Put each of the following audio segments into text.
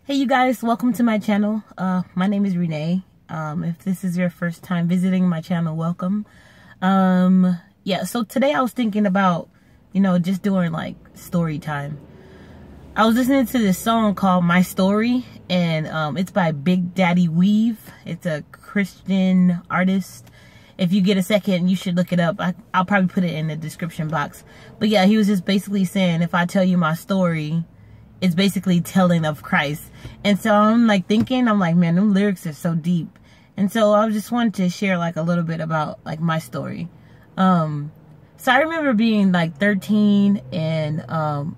Hey you guys, welcome to my channel. My name is Renee. If this is your first time visiting my channel, welcome. Yeah, so today I was thinking about, just doing like story time. I was listening to this song called My Story, and it's by Big Daddy Weave. It's a Christian artist. If you get a second, you should look it up. I'll probably put it in the description box. But yeah, he was just basically saying, if I tell you my story, it's basically telling of Christ. And so I'm like thinking, man, them lyrics are so deep. And so I just wanted to share like a little bit about like my story. So I remember being like 13 and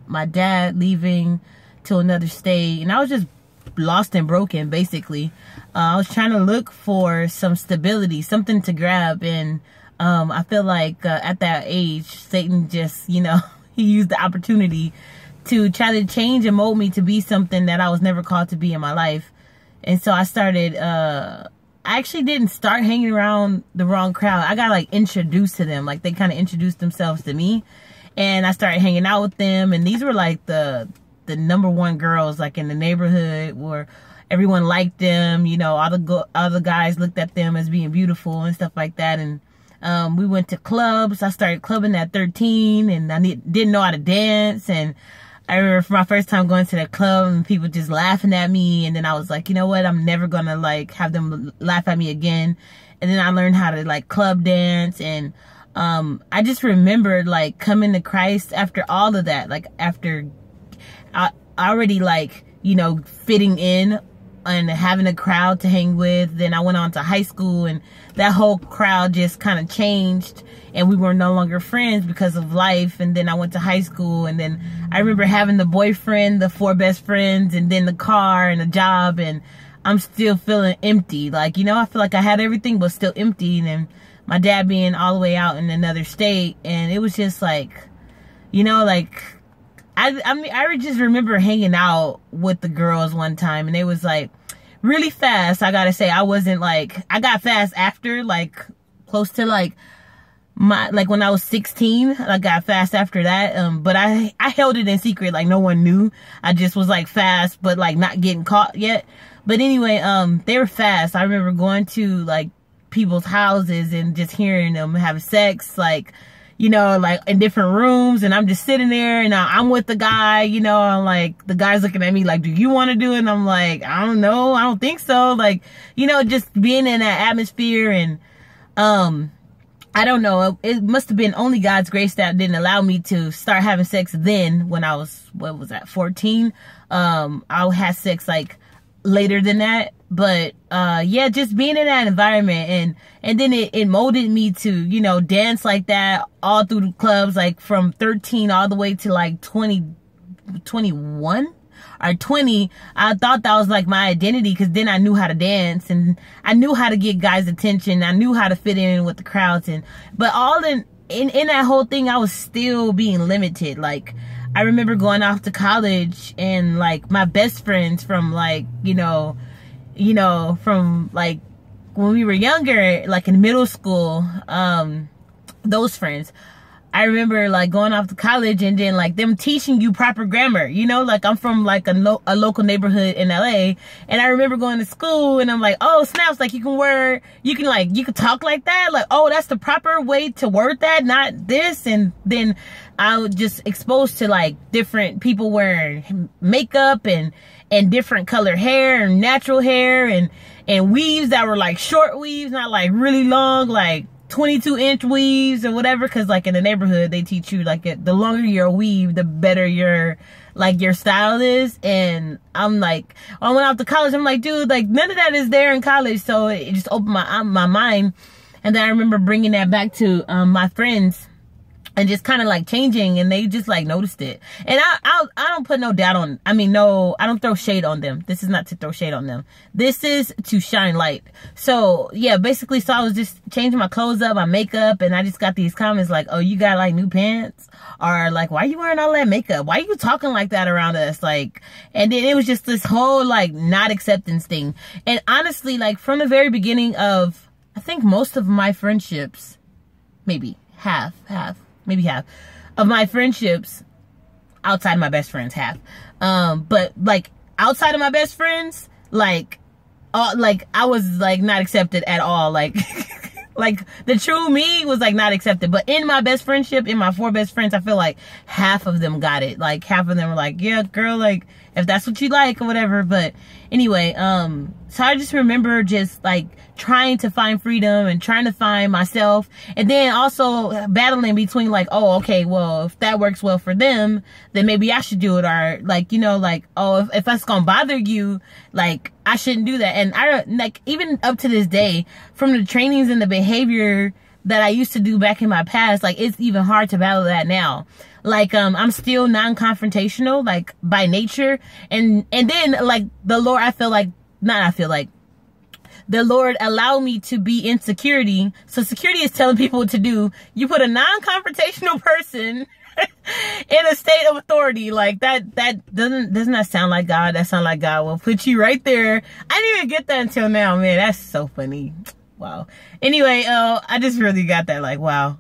my dad leaving to another state, and I was just lost and broken basically. I was trying to look for some stability, something to grab, and I feel like at that age Satan just, he used the opportunity to try to change and mold me to be something that I was never called to be in my life. And so I started, I actually didn't start hanging around the wrong crowd. I got like introduced to them. Like they kind of introduced themselves to me, and I started hanging out with them. And these were like the number one girls like in the neighborhood, where everyone liked them. All the guys looked at them as being beautiful and stuff like that. And we went to clubs. I started clubbing at 13, and I didn't know how to dance. And I remember for my first time going to that club and people just laughing at me. And then I was like, you know what? I'm never going to like have them laugh at me again. And then I learned how to like club dance. And I just remembered like coming to Christ after all of that. Like after I already like, fitting in and having a crowd to hang with. Then I went on to high school, and that whole crowd just kind of changed, and we were no longer friends because of life. And then I went to high school, and then I remember having the boyfriend, the 4 best friends, and then the car and a job, and I'm still feeling empty. Like, I feel like I had everything but still empty. And then my dad being all the way out in another state, and it was just like, I just remember hanging out with the girls one time, and it was like really fast. I gotta say, I wasn't like, I got fast after, like close to like when I was 16, I got fast after that. But I held it in secret, like no one knew. I just was like fast, but like not getting caught yet. But anyway, they were fast. I remember going to like people's houses and just hearing them have sex, like like in different rooms, and I'm just sitting there, and I'm with the guy, I'm like, the guy's looking at me like, do you want to do it? And I'm like, I don't know, I don't think so. Like, just being in that atmosphere. And I don't know, it must have been only God's grace that didn't allow me to start having sex then when I was, 14. I had sex like later than that. But yeah, just being in that environment, and then it molded me to dance like that all through the clubs, like from 13 all the way to like 21 or 20. I thought that was like my identity, because then I knew how to dance, and I knew how to get guys' attention. I knew how to fit in with the crowds, but all in that whole thing, I was still being limited. Like, I remember going off to college, and like my best friends from like from like when we were younger, like in middle school, those friends, I remember like going off to college, and then like them teaching you proper grammar, like I'm from like a local neighborhood in LA, and I remember going to school, and I'm like, oh snaps, like you can talk like that, like, oh, that's the proper way to word that, not this. And then I was just exposed to like different people wearing makeup and different color hair and natural hair and weaves that were like short weaves, not like really long, like 22-inch weaves or whatever. Because like in the neighborhood, they teach you like the longer your weave, the better your style is. And I'm like, I went off to college, I'm like, dude, like none of that is there in college. So it just opened my mind. And then I remember bringing that back to my friends, and just kind of like changing, and they just like noticed it. And I don't put no doubt on, I don't throw shade on them. This is not to throw shade on them. This is to shine light. So yeah, basically, so I was just changing my clothes up, my makeup, and I just got these comments like, oh, you got like new pants? Or like, why are you wearing all that makeup? Why are you talking like that around us? Like, and then it was just this whole like not acceptance thing. And honestly, like from the very beginning of, I think most of my friendships, maybe half of my friendships outside my best friends, but like outside of my best friends, like I was like not accepted at all. Like like the true me was like not accepted. But in my best friendship, in my 4 best friends, I feel like half of them got it. Like half of them were like, yeah, girl, like if that's what you like or whatever. But anyway, so I just remember just like trying to find freedom and trying to find myself, and then also battling between like, oh, okay, well, if that works well for them, then maybe I should do it. Or like, you know, like, oh, if that's gonna bother you, like I shouldn't do that. And I like, even up to this day, from the trainings and the behavior that I used to do back in my past, like it's even hard to battle that now. Like I'm still non-confrontational, like by nature, and then like the Lord, the Lord allowed me to be in security. So security is telling people what to do. You put a non-confrontational person in a state of authority, like that doesn't that sound like God? That sound like God will put you right there. I didn't even get that until now, man. That's so funny. Wow. Anyway, I just really got that, like, wow.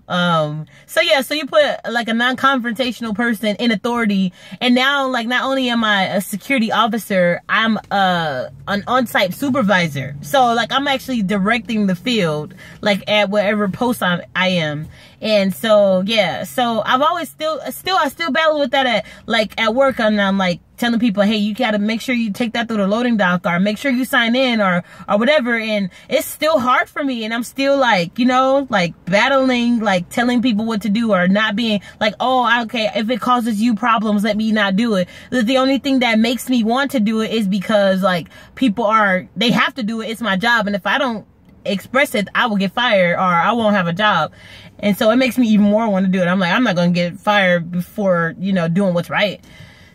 So yeah, so you put like a non-confrontational person in authority, and now like not only am I a security officer, I'm an on-site supervisor. So like I'm actually directing the field, like at whatever post I am. And so yeah, so I've always I still battle with that at work, and I'm like telling people, hey, you gotta make sure you take that through the loading dock, or make sure you sign in, or whatever. And it's still hard for me, and I'm still like, you know, like battling, like telling people what to do, or not being like, oh, okay, if it causes you problems, let me not do it. The only thing that makes me want to do it is because like they have to do it. It's my job, and if I don't express it, I will get fired, or I won't have a job. And so it makes me even more want to do it. I'm like, I'm not gonna get fired before, you know, doing what's right.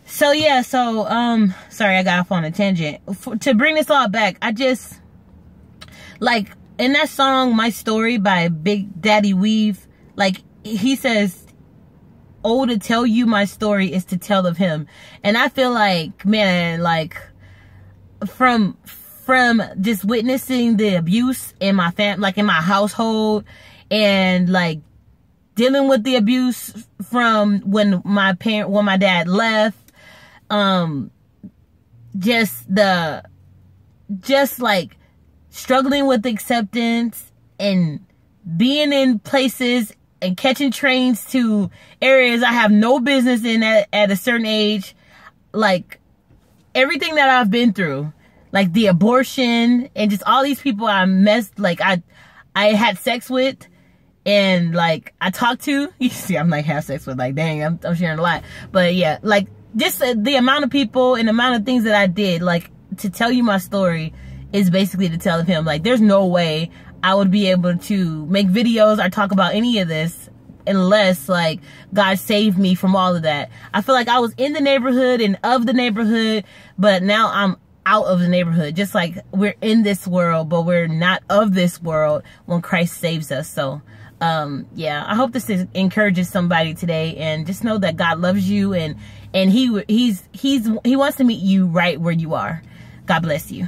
So yeah, so sorry, I got off on a tangent. To bring this all back, I just like in that song My Story by Big Daddy Weave, like he says, oh, to tell you my story is to tell of him. And I feel like, man, like from just witnessing the abuse in my like in my household, and like dealing with the abuse from when my dad left, just like struggling with acceptance and being in places and catching trains to areas I have no business in at a certain age, like everything that I've been through, like the abortion and just all these people I had sex with, and like I talked to, you see, I'm like have sex with, like, dang, I'm sharing a lot. But yeah, like just the amount of people and the amount of things that I did, like to tell you my story is basically to tell of him. Like there's no way I would be able to make videos or talk about any of this unless like God saved me from all of that. I feel like I was in the neighborhood and of the neighborhood, but now I'm out of the neighborhood. Just like we're in this world, but we're not of this world when Christ saves us. So yeah, I hope this encourages somebody today, and just know that God loves you, and he wants to meet you right where you are. God bless you.